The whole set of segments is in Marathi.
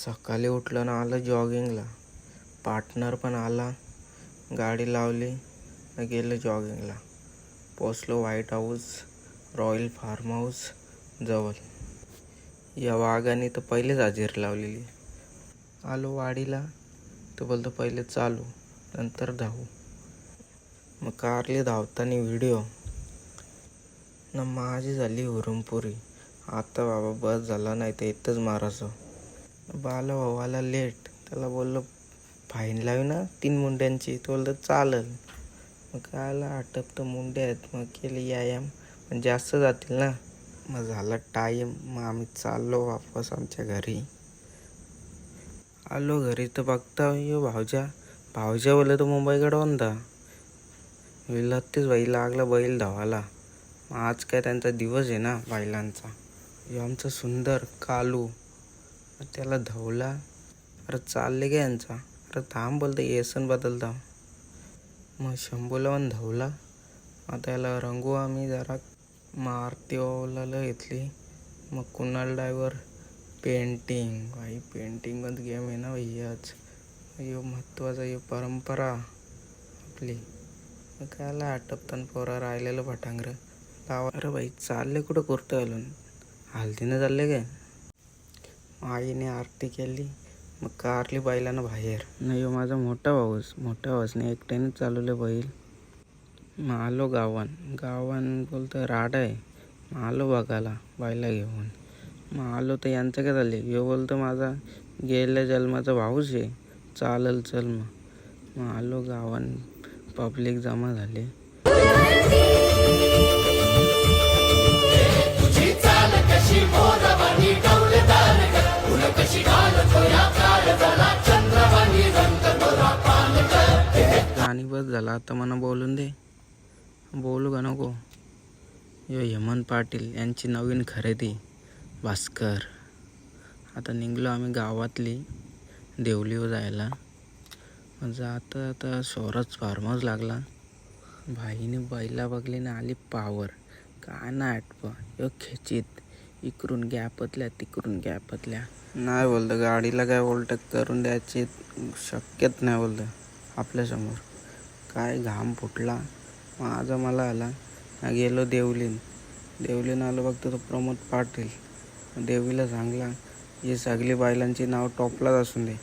सकाळी उठलं ना आलं जॉगिंगला. पार्टनर पण आला, गाडी लावली न गेलं जॉगिंगला. पोचलो White House royal farm house जवळ. या वाघाने तर पहिलेच हजेरी लावलेली. आलो वाडीला तर बोलतो पहिले चालू नंतर धावू. मग कारली धावताना व्हिडिओ न माझी झाली हुरमपुरी. आता बाबा बस झाला, नाही तर इथंच मारायचं. बाला भावाला लेट, त्याला बोललो फाईन लावी ना 3 मुंड्यांची. तो बोलतो चालेल. मग कायला आटपतं मुंड्या आहेत. मग केले व्यायाम, पण जास्त जातील ना. मग झाला टाईम. मग आम्ही चाललो वापस आमच्या घरी. आलो घरी तर बघता यो भावजा बोलले तर मुंबईकडे होता. विलत्तीच बैल लागला बैल धावाला. मग आज काय त्यांचा दिवस आहे ना बैलांचा. यो आमचा सुंदर कालू त्याला धावला. अरे चालले गे यांचा. अरे थांब बोलतं येसन बदलता. मग शंभूला पण धावला. आता याला रंगू आम्ही जरा. मारती ओलाला घेतली. मग कुणाल ड्रायव्हर पेंटिंग. भाई पेंटिंग पण गेम आहे ना भाई. आज यो महत्त्वाचा यो परंपरा आपली. मग कायला आटपताना पोरा राहिलेलं फटांगर लावा. अरे भाई चालले कुठं कुर्तं घालून, हल्दीनं चालले काय. आईने आरती केली. मग कारली बैलानं बाहेर. नाही माझा मोठा भाऊसने एकट्याने चालवले बैल. मग आलो गावान बोलतं राडा आहे. मग आलो बघायला बैला घेऊन. मग आलो तर यांचं काय झाले. यो बोलतं माझा गेल्या जन्माचा भाऊच आहे, चालल चल. मग आलो गावान. पब्लिक जमा झाले. आणि बस झाला. आता मला बोलून दे. बोलू का नको. यो हेमंत पाटील यांची नवीन खरेदी भास्कर. आता निघलो आम्ही गावातली देवलीवर जायला. जाता आता स्वराज फार्म हाऊस लागला. भाईने बैला बघली ना आली पावर. काय ना आटप यो खेचीत. इकडून गॅपतल्या तिकडून गॅपतल्या. नाही बोलतं गाडीला काय ओलटक करून द्यायची शक्यत नाही बोलतं आपल्यासमोर. काय घाम फुटला. माझा मला आला. गेलो देवलीन आलो बघतो तो प्रमोद पाटील. देवीला सांगला हे सगळी बैलांची नाव टॉपलाच असून दे.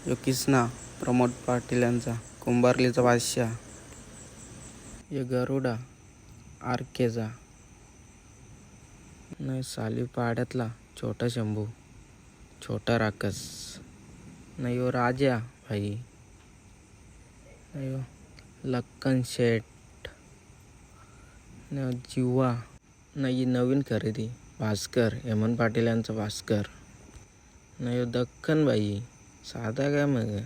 यो किसना प्रमोद पाटील यांचा कुंभारलीचा बादशाह. यो गरुडा आरकेचा. नाही साली पाड्यातला छोटा शंभू छोटा राकस. नाही यो राजा भाई. नाही यो लक्कन शेठ. नाही जिवा. नाही नवीन खरेदी भास्कर हेमंत पाटील यांचा भास्कर. नाही यो दक्कन भाई साधा काय मग.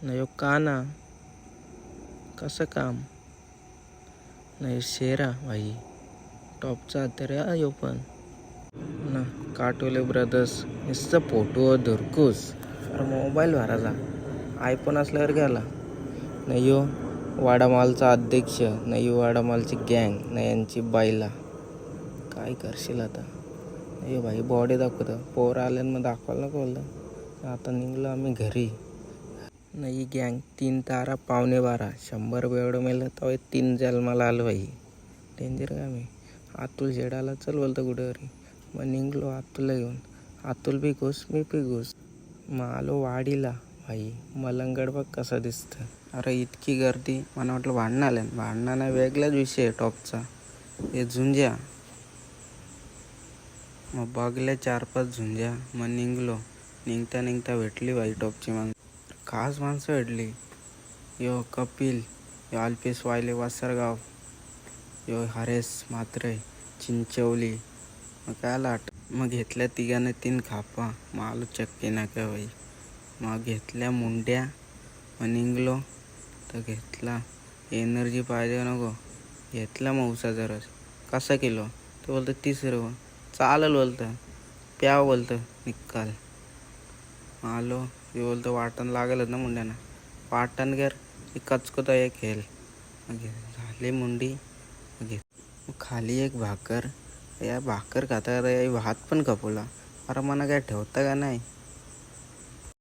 नाही यो काना कसं काम. नाही शेरा भाई टॉपचा तर यो पण ना. काटोले ब्रदर्स नुसतं फोटो धुरकूस. अरे मोबाईल भरायचा आयफोन असल्यावर गेला. नाही यो वाडामालचा अध्यक्ष. नाही वाडामालची गँग. नाही यांची बाईला. काय करशील आता. नाही भाई बॉडी दाखवतं. पोर आल्यानं मग दाखवायला नको बोललं. आता निघलो आम्ही घरी. नाही गँग 3 तारा 11:15 100 एवढं मेलं तर 3 जन्माला आलं भाई. डेंजर का मी. अतुल शेडाला चल बोलतं कुठेतरी. मग निघलो अतुलला घेऊन. अतुल बी घुस मी बी घुस. मग आलो वाडीला. भाई मलंगड बघ कसा दिसतं. अरे इतकी गर्दी. मला वाटलं भांडणं आल्या. भांडणं नाही, वेगळाच विषय आहे टॉपचा. हे झुंज्या. मग बघल्या 4-5 झुंज्या. मग निघता भेटली भाई टॉपची खास माणसं भेटली. यो कपिल, यो अल्पेश वायले वासरगाव, यो हरेश म्हात्रे चिंचवली. मग काय लाट. मग घेतल्या तिघांनी 3 खापा. मग आलो चक्की नाका भाई. मग घेतल्या मुंड्या. मग निघलो तर घेतला एनर्जी पाहिजे नको. घेतला मग उसाचा रस. कसा किलो. तो बोलतं 30 रुपये. चालेल बोलतं. प्याव बोलतं निकाल. आलो. हे बोलतं वाटण लागलच ना मुंड्यांना. वाटण कर कचकोता एक खेळ. मग झाली मुंडी. मग खाली एक भाकर. या भाकर खाता खाता या भात पण खपवला. अरे मना काय ठेवता का नाही.